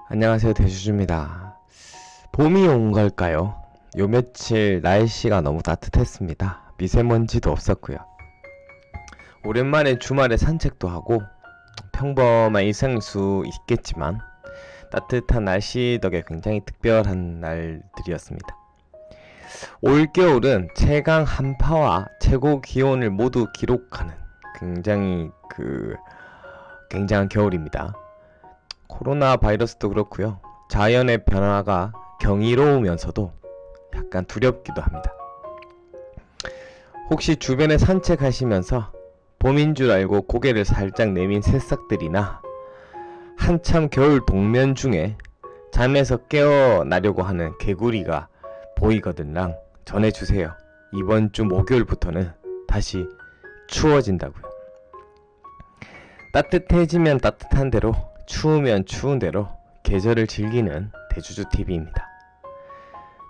안녕하세요, 대주주입니다. 봄이 온 걸까요? 요 며칠 날씨가 너무 따뜻했습니다. 미세먼지도 없었고요. 오랜만에 주말에 산책도 하고 평범한 일상일 수 있겠지만 따뜻한 날씨 덕에 굉장히 특별한 날들이었습니다. 올겨울은 최강 한파와 최고 기온을 모두 기록하는 굉장한 겨울입니다. 코로나 바이러스도 그렇고요. 자연의 변화가 경이로우면서도 약간 두렵기도 합니다. 혹시 주변에 산책하시면서 봄인 줄 알고 고개를 살짝 내민 새싹들이나 한참 겨울 동면 중에 잠에서 깨어나려고 하는 개구리가 보이거든랑 전해주세요. 이번 주 목요일부터는 다시 추워진다고요. 따뜻해지면 따뜻한 대로, 추우면 추운 대로 계절을 즐기는 대주주TV입니다.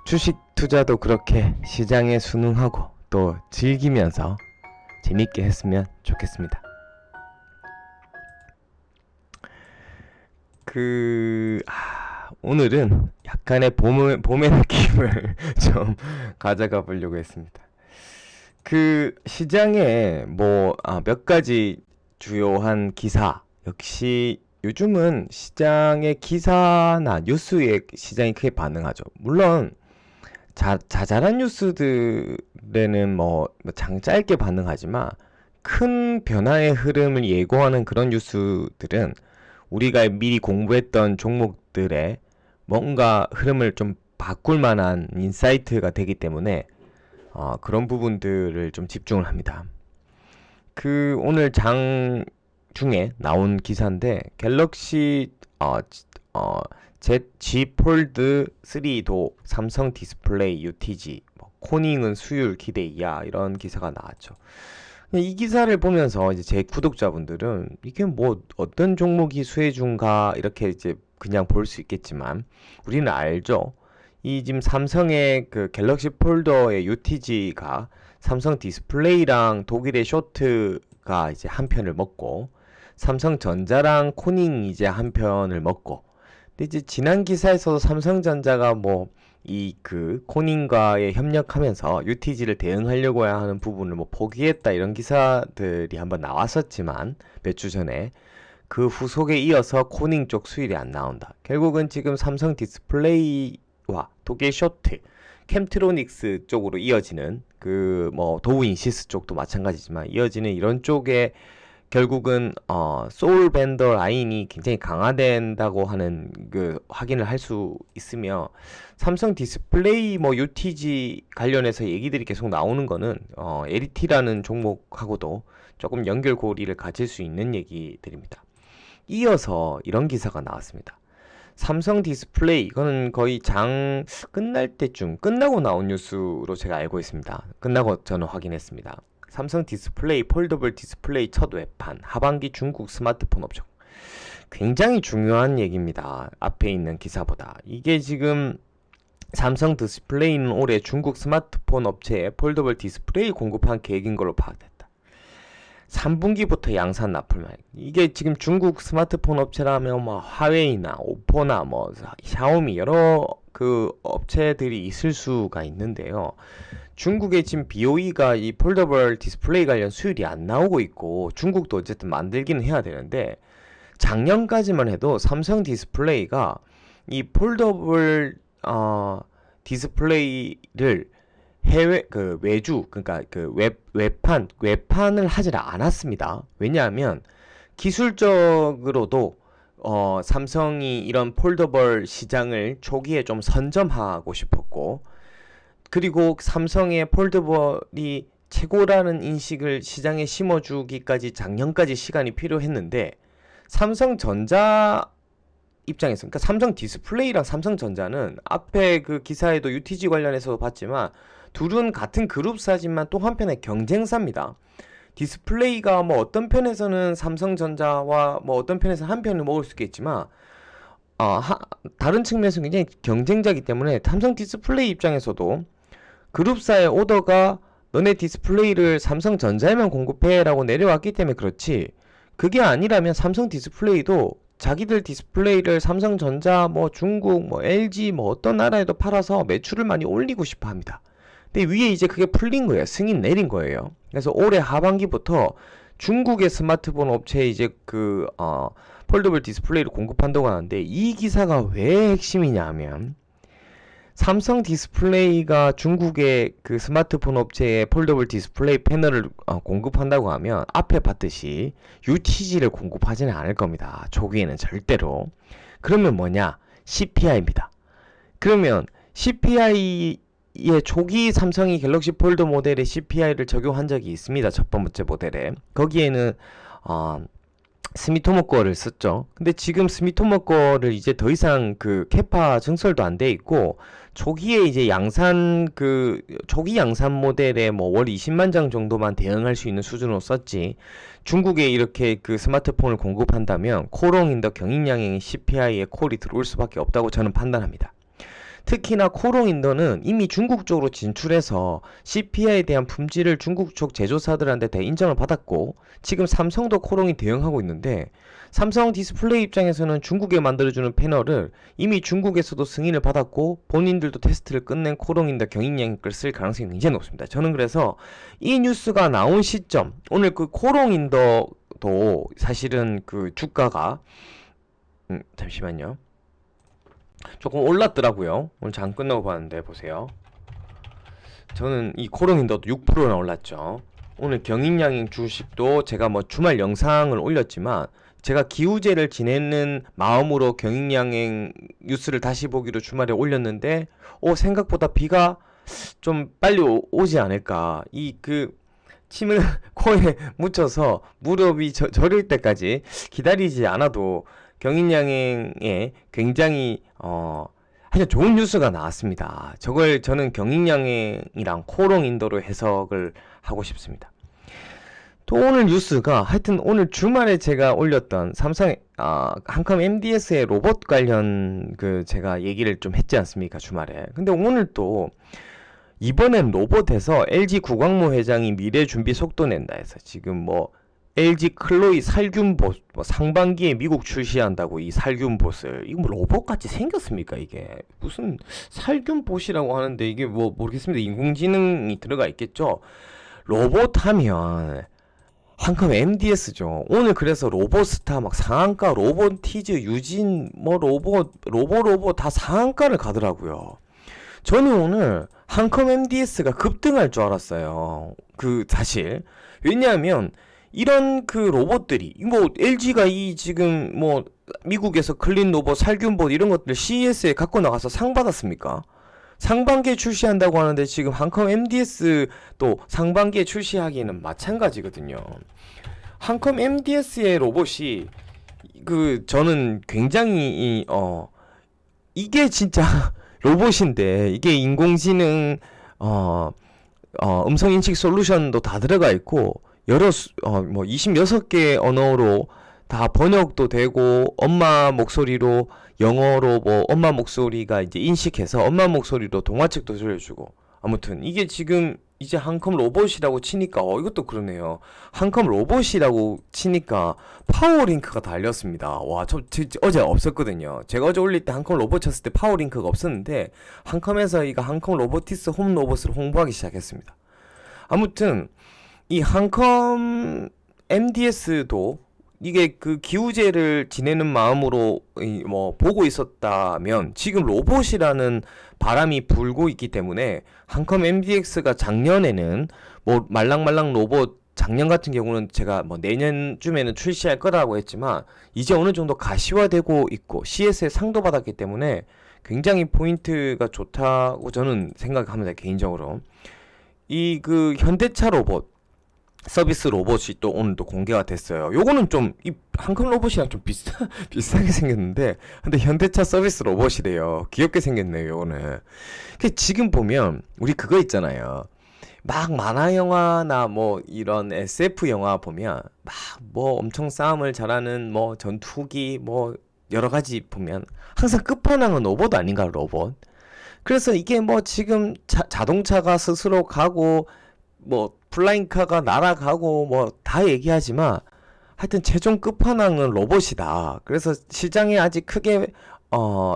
주식 투자도 그렇게 시장에 순응하고 또 즐기면서 재밌게 했으면 좋겠습니다. 오늘은 약간의 봄의 느낌을 좀 가져가 보려고 했습니다. 시장에 몇 가지 주요한 기사, 역시 요즘은 시장의 기사나 뉴스에 시장이 크게 반응하죠. 물론 자잘한 뉴스들에는 짧게 반응하지만 큰 변화의 흐름을 예고하는 그런 뉴스들은 우리가 미리 공부했던 종목들의 뭔가 흐름을 좀 바꿀 만한 인사이트가 되기 때문에 그런 부분들을 좀 집중을 합니다. 오늘 장 중에 나온 기사인데 갤럭시 Z 폴드 3도 삼성 디스플레이 UTG 코닝은 수율 기대 이하 이런 기사가 나왔죠. 이 기사를 보면서 이제 제 구독자분들은 이게 어떤 종목이 수혜주인가 이렇게 이제 그냥 볼 수 있겠지만 우리는 알죠. 이 지금 삼성의 갤럭시 폴더의 UTG가 삼성 디스플레이랑 독일의 쇼트가 이제 한 편을 먹고 삼성전자랑 코닝이 이제 한 편을 먹고, 근데 이제 지난 기사에서도 삼성전자가 코닝과의 협력하면서 UTG를 대응하려고 하는 부분을 포기했다 이런 기사들이 한번 나왔었지만 몇 주 전에 그 후속에 이어서 코닝 쪽 수율이 안 나온다. 결국은 지금 삼성 디스플레이와 독일 쇼트, 캠트로닉스 쪽으로 이어지는 도우인시스 쪽도 마찬가지지만 이어지는 이런 쪽에 결국은 소울 벤더 라인이 굉장히 강화된다고 하는 확인을 할 수 있으며, 삼성 디스플레이 UTG 관련해서 얘기들이 계속 나오는 거는 LT라는 종목하고도 조금 연결고리를 가질 수 있는 얘기들입니다. 이어서 이런 기사가 나왔습니다. 삼성 디스플레이, 이거는 거의 장 끝날 때쯤 끝나고 나온 뉴스로 제가 알고 있습니다. 끝나고 저는 확인했습니다. 삼성 디스플레이 폴더블 디스플레이 첫 외판, 하반기 중국 스마트폰 업종. 굉장히 중요한 얘기입니다. 앞에 있는 기사보다. 이게 지금 삼성 디스플레이는 올해 중국 스마트폰 업체에 폴더블 디스플레이 공급한 계획인 걸로 파악됐다. 3분기부터 양산 납품을. 이게 지금 중국 스마트폰 업체라면 화웨이나 오포나 샤오미 여러 업체들이 있을 수가 있는데요. 중국의 지금 BOE가 이 폴더블 디스플레이 관련 수율이 안 나오고 있고, 중국도 어쨌든 만들기는 해야 되는데, 작년까지만 해도 삼성 디스플레이가 이 폴더블 디스플레이를 해외 외주, 그러니까 외판을 하질 않았습니다. 왜냐하면 기술적으로도 삼성이 이런 폴더블 시장을 초기에 좀 선점하고 싶었고, 그리고 삼성의 폴더블이 최고라는 인식을 시장에 심어주기까지 작년까지 시간이 필요했는데, 삼성전자 입장에서, 그러니까 삼성 디스플레이랑 삼성전자는 앞에 기사에도 UTG 관련해서 봤지만 둘은 같은 그룹사지만 또 한편에 경쟁사입니다. 디스플레이가 어떤 편에서는 삼성전자와 어떤 편에서는 한 편을 먹을 수 있겠지만 다른 측면에서 굉장히 경쟁자이기 때문에 삼성 디스플레이 입장에서도 그룹사의 오더가 너네 디스플레이를 삼성전자에만 공급해 라고 내려왔기 때문에 그렇지, 그게 아니라면 삼성 디스플레이도 자기들 디스플레이를 삼성전자, 뭐 중국, 뭐 LG, 뭐 어떤 나라에도 팔아서 매출을 많이 올리고 싶어 합니다. 근데 위에 이제 그게 풀린 거예요. 승인 내린 거예요. 그래서 올해 하반기부터 중국의 스마트폰 업체에 이제 폴더블 디스플레이를 공급한다고 하는데, 이 기사가 왜 핵심이냐 하면, 삼성 디스플레이가 중국의 그 스마트폰 업체에 폴더블 디스플레이 패널을 공급한다고 하면 앞에 봤듯이 UTG를 공급하지는 않을 겁니다. 초기에는 절대로. 그러면 뭐냐? CPI입니다. 그러면 CPI의 초기 삼성이 갤럭시 폴드 모델에 CPI를 적용한 적이 있습니다. 첫 번째 모델에. 거기에는 스미토모 거를 썼죠. 근데 지금 스미토모 거를 이제 더 이상 그 캐파 증설도 안 돼 있고, 초기에 이제 초기 양산 모델에 뭐 월 20만 장 정도만 대응할 수 있는 수준으로 썼지, 중국에 이렇게 그 스마트폰을 공급한다면 코롱인더 경인양행 CPI에 콜이 들어올 수밖에 없다고 저는 판단합니다. 특히나 코롱인더는 이미 중국 쪽으로 진출해서 CPI에 대한 품질을 중국 쪽 제조사들한테 다 인정을 받았고, 지금 삼성도 코롱이 대응하고 있는데, 삼성 디스플레이 입장에서는 중국에 만들어주는 패널을 이미 중국에서도 승인을 받았고 본인들도 테스트를 끝낸 코롱인더 경인양 걸 쓸 가능성이 굉장히 높습니다. 저는 그래서 이 뉴스가 나온 시점, 오늘 그 코롱인더도 사실은 그 주가가 잠시만요, 조금 올랐더라고요. 오늘 장 끝나고 봤는데 보세요. 저는 이 코롱인더도 6%나 올랐죠. 오늘 경인양행 주식도 제가 뭐 주말 영상을 올렸지만, 제가 기우제를 지내는 마음으로 경인양행 뉴스를 다시 보기로 주말에 올렸는데, 생각보다 비가 좀 빨리 오지 않을까. 침을 코에 묻혀서 무릎이 저릴 때까지 기다리지 않아도 경인양행에 굉장히 하여튼 좋은 뉴스가 나왔습니다. 저걸 저는 경인양행이랑 코롱인더로 해석을 하고 싶습니다. 또 오늘 뉴스가, 하여튼 오늘 주말에 제가 올렸던 삼성의 한컴 MDS의 로봇 관련 제가 얘기를 좀 했지 않습니까, 주말에. 근데 오늘 또 이번엔 로봇에서 LG 구광모 회장이 미래 준비 속도 낸다 해서 지금 뭐 LG 클로이 살균봇 상반기에 미국 출시한다고, 이 살균봇을, 이거 뭐 로봇같이 생겼습니까? 이게 무슨 살균봇이라고 하는데, 이게 뭐 모르겠습니다. 인공지능이 들어가 있겠죠. 로봇 하면 한컴 MDS죠. 오늘 그래서 로봇스타 막 상한가, 로봇티즈, 유진 뭐 로봇 다 상한가를 가더라고요. 저는 오늘 한컴 MDS가 급등할 줄 알았어요. 사실 왜냐하면 이런 로봇들이 뭐 LG가 지금 뭐 미국에서 클린 로봇, 살균봇 이런 것들 CES에 갖고 나가서 상 받았습니까? 상반기에 출시한다고 하는데 지금 한컴 MDS도 상반기에 출시하기에는 마찬가지거든요. 한컴 MDS의 로봇이 저는 굉장히 이게 진짜 로봇인데, 이게 인공지능 음성인식 솔루션도 다 들어가 있고, 뭐 26개 언어로 다 번역도 되고, 엄마 목소리로 영어로 뭐 엄마 목소리가 이제 인식해서 엄마 목소리로 동화책도 들려주고, 아무튼 이게 지금 이제 한컴 로봇이라고 치니까 이것도 그러네요. 한컴 로봇이라고 치니까 파워링크가 달렸습니다. 와, 저 어제 없었거든요. 제가 어제 올릴 때 한컴 로봇 쳤을 때 파워링크가 없었는데, 한컴에서 이거 한컴 로보티스 홈 로봇을 홍보하기 시작했습니다. 아무튼 이 한컴 MDS도 이게 기우제를 지내는 마음으로 뭐 보고 있었다면, 지금 로봇이라는 바람이 불고 있기 때문에 한컴 MDX가 작년에는 뭐 말랑말랑 로봇, 작년 같은 경우는 제가 뭐 내년쯤에는 출시할 거라고 했지만, 이제 어느 정도 가시화되고 있고 CS에 상도 받았기 때문에 굉장히 포인트가 좋다고 저는 생각합니다, 개인적으로. 현대차 로봇 서비스 로봇이 또 오늘 또 공개가 됐어요. 요거는 좀 이 한컴 로봇이랑 좀 비슷하게 생겼는데, 근데 현대차 서비스 로봇이래요. 귀엽게 생겼네요, 요거는. 지금 보면 우리 그거 있잖아요. 막 만화 영화나 뭐 이런 SF 영화 보면 막 뭐 엄청 싸움을 잘하는 뭐 전투기 뭐 여러 가지 보면 항상 끝판왕은 로봇 아닌가, 로봇. 그래서 이게 뭐 지금 자동차가 스스로 가고 뭐 플라잉카가 날아가고 뭐 다 얘기하지만, 하여튼 최종 끝판왕은 로봇이다. 그래서 시장에 아직 크게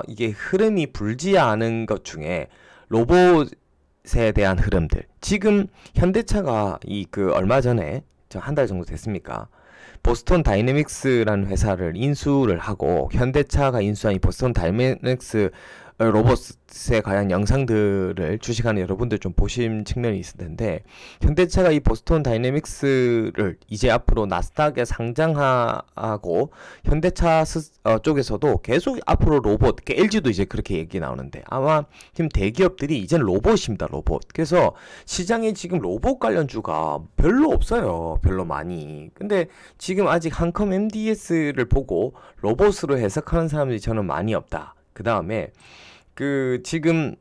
이게 흐름이 불지 않은 것 중에 로봇에 대한 흐름들. 지금 현대차가 얼마 전에 한 달 정도 됐습니까? 보스턴 다이내믹스라는 회사를 인수를 하고 현대차가 인수한 이 보스턴 다이내믹스 로봇에 관한 영상들을 주식하는 여러분들 좀 보신 측면이 있을 텐데, 현대차가 이 보스턴 다이내믹스를 이제 앞으로 나스닥에 상장하고 현대차 쪽에서도 계속 앞으로 로봇, LG도 이제 그렇게 얘기 나오는데 아마 지금 대기업들이 이제는 로봇입니다. 로봇. 그래서 시장에 지금 로봇 관련주가 별로 없어요. 별로 많이. 근데 지금 아직 한컴 MDS를 보고 로봇으로 해석하는 사람들이 저는 많이 없다. 그 다음에 지금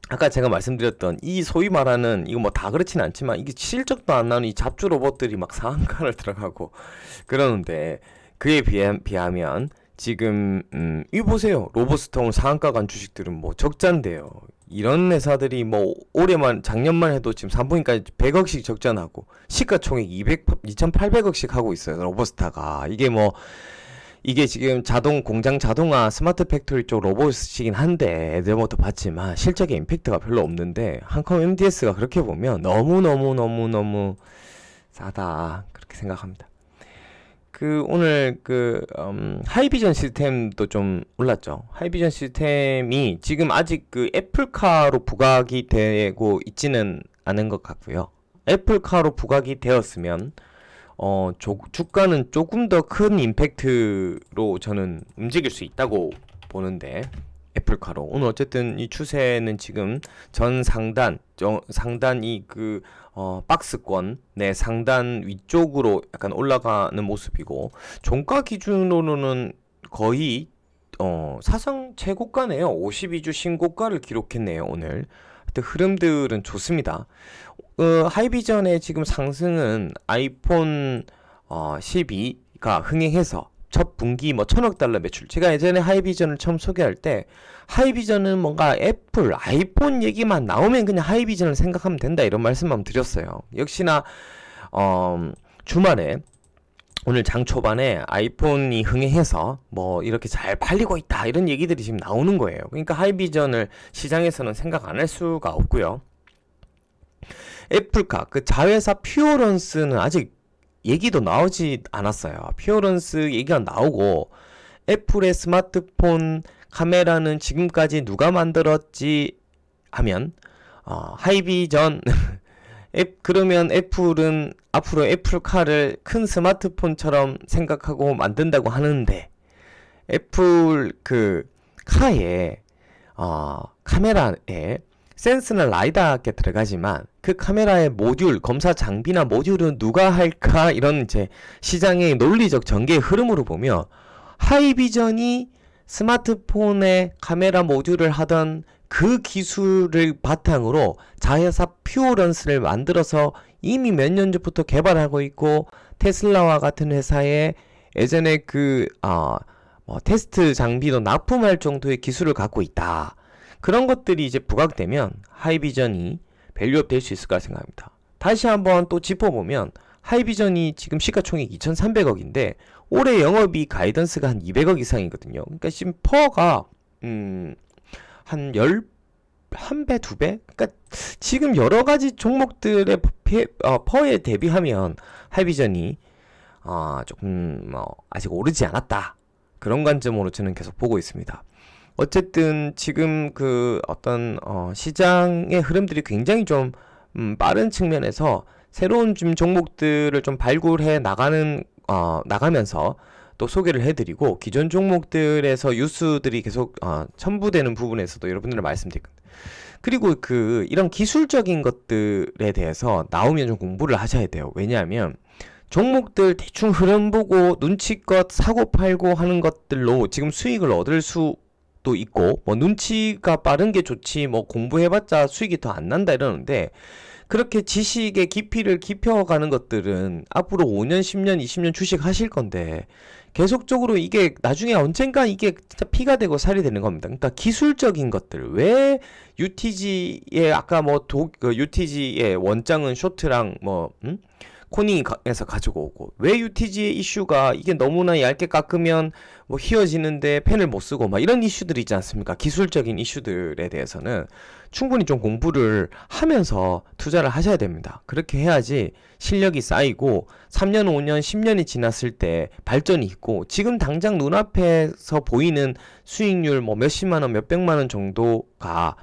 아까 제가 말씀드렸던 이 소위 말하는 이거 뭐 다 그렇진 않지만 이게 실적도 안 나오는 이 잡주 로봇들이 막 상한가를 들어가고 그러는데, 그에 비하면 지금 이 보세요. 로봇스톤 상한가 간 주식들은 뭐 적자인데요. 이런 회사들이 뭐 올해만 작년만 해도 지금 3분기까지 100억씩 적자나고 시가총액 2,800억씩 하고 있어요. 로봇스타가. 이게 지금 공장 자동화 스마트 팩토리 쪽 로봇이긴 한데 애들부터 봤지만 실적에 임팩트가 별로 없는데, 한컴 MDS가 그렇게 보면 너무 싸다 그렇게 생각합니다. 오늘 하이비전 시스템도 좀 올랐죠. 하이비전 시스템이 지금 아직 애플카로 부각이 되고 있지는 않은 것 같고요. 애플카로 부각이 되었으면 주가는 조금 더 큰 임팩트로 저는 움직일 수 있다고 보는데, 애플카로 오늘 어쨌든 이 추세는 지금 상단이 박스권 내 상단 위쪽으로 약간 올라가는 모습이고, 종가 기준으로는 거의 사상 최고가네요. 52주 신고가를 기록했네요. 오늘 하여튼 흐름들은 좋습니다. 하이비전의 지금 상승은 아이폰 12가 흥행해서 첫 분기 뭐 1,000억 달러 매출. 제가 예전에 하이비전을 처음 소개할 때 하이비전은 뭔가 애플, 아이폰 얘기만 나오면 그냥 하이비전을 생각하면 된다 이런 말씀만 드렸어요. 역시나 주말에 오늘 장 초반에 아이폰이 흥행해서 뭐 이렇게 잘 팔리고 있다 이런 얘기들이 지금 나오는 거예요. 그러니까 하이비전을 시장에서는 생각 안 할 수가 없고요. 애플카 자회사 퓨어런스는 아직 얘기도 나오지 않았어요. 퓨어런스 얘기가 나오고, 애플의 스마트폰 카메라는 지금까지 누가 만들었지 하면 하이비전 그러면 애플은 앞으로 애플카를 큰 스마트폰처럼 생각하고 만든다고 하는데, 애플 카에 카메라에 센스는 라이다게 들어가지만 그 카메라의 모듈, 검사 장비나 모듈은 누가 할까, 이런 이제 시장의 논리적 전개의 흐름으로 보면 하이비전이 스마트폰에 카메라 모듈을 하던 그 기술을 바탕으로 자회사 퓨어런스를 만들어서 이미 몇 년 전부터 개발하고 있고, 테슬라와 같은 회사에 예전에 테스트 장비도 납품할 정도의 기술을 갖고 있다. 그런 것들이 이제 부각되면 하이비전이 밸류업 될 수 있을 거라 생각합니다. 다시 한번 또 짚어보면 하이비전이 지금 시가총액 2,300억인데 올해 영업이익 가이던스가 한 200억 이상이거든요. 그러니까 지금 퍼가 한 1배, 2배? 그러니까 지금 여러 가지 종목들의 퍼에 대비하면 하이비전이 조금 아직 오르지 않았다. 그런 관점으로 저는 계속 보고 있습니다. 어쨌든 지금 시장의 흐름들이 굉장히 좀 빠른 측면에서 새로운 종목들을 좀 발굴해 나가면서 또 소개를 해드리고, 기존 종목들에서 뉴스들이 계속 첨부되는 부분에서도 여러분들 말씀드릴 겁니다. 그리고 이런 기술적인 것들에 대해서 나오면 좀 공부를 하셔야 돼요. 왜냐하면 종목들 대충 흐름 보고 눈치껏 사고 팔고 하는 것들로 지금 수익을 얻을 수도 있고, 뭐 눈치가 빠른 게 좋지 뭐 공부해봤자 수익이 더 안 난다 이러는데, 그렇게 지식의 깊이를 깊혀가는 것들은 앞으로 5년, 10년, 20년 주식 하실 건데 계속적으로 이게 나중에 언젠가 이게 진짜 피가 되고 살이 되는 겁니다. 그러니까 기술적인 것들, 왜 UTG의 아까 UTG의 원장은 쇼트랑 코닝에서 가지고 오고, 왜 UTG의 이슈가 이게 너무나 얇게 깎으면 뭐 휘어지는데 펜을 못 쓰고 막 이런 이슈들이 있지 않습니까? 기술적인 이슈들에 대해서는 충분히 좀 공부를 하면서 투자를 하셔야 됩니다. 그렇게 해야지 실력이 쌓이고 3년, 5년, 10년이 지났을 때 발전이 있고, 지금 당장 눈앞에서 보이는 수익률 뭐 몇십만 원, 몇백만 원 정도가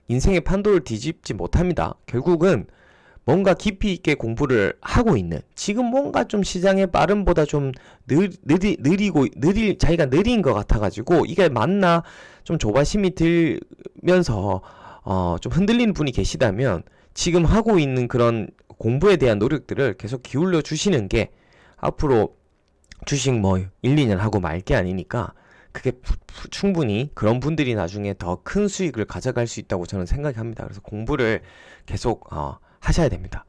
인생의 판도를 뒤집지 못합니다. 결국은 뭔가 깊이 있게 공부를 하고 있는, 지금 뭔가 좀 시장의 빠름보다 좀 자기가 느린 것 같아가지고 이게 맞나 좀 조바심이 들면서 좀 흔들리는 분이 계시다면, 지금 하고 있는 그런 공부에 대한 노력들을 계속 기울여 주시는 게 앞으로 주식 뭐 1, 2년 하고 말 게 아니니까, 그게 충분히 그런 분들이 나중에 더 큰 수익을 가져갈 수 있다고 저는 생각합니다. 그래서 공부를 계속 하셔야 됩니다.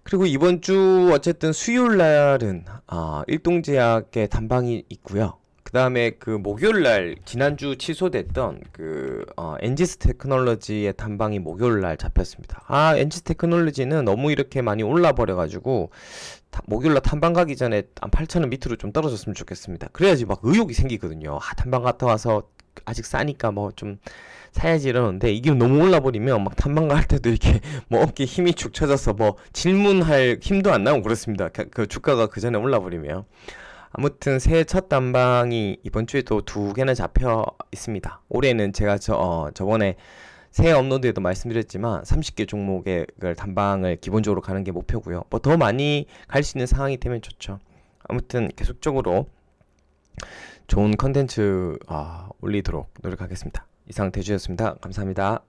그리고 이번 주 어쨌든 수요일 날은 일동제약의 단방이 있고요. 그 다음에 그 목요일 날 지난주 취소됐던 그 엔지스 테크놀로지의 단방이 목요일 날 잡혔습니다. 엔지스 테크놀로지는 너무 이렇게 많이 올라 버려가지고 목요일 날 탐방 가기 전에 8,000원 밑으로 좀 떨어졌으면 좋겠습니다. 그래야지 막 의욕이 생기거든요. 탐방 갔다 와서 아직 싸니까 뭐 좀 사야지 이러는데, 이게 너무 올라버리면 막 탐방 갈 때도 이렇게 뭐 어깨에 힘이 축 처져서 뭐 질문할 힘도 안 나오고 그렇습니다. 그 주가가 그 전에 올라버리면. 아무튼 새해 첫 단방이 이번 주에도 2개나 잡혀 있습니다. 올해는 제가 저번에 새해 업로드에도 말씀드렸지만 30개 종목의 단방을 기본적으로 가는 게 목표고요. 뭐 더 많이 갈 수 있는 상황이 되면 좋죠. 아무튼 계속적으로 좋은 컨텐츠 올리도록 노력하겠습니다. 이상 대주였습니다. 감사합니다.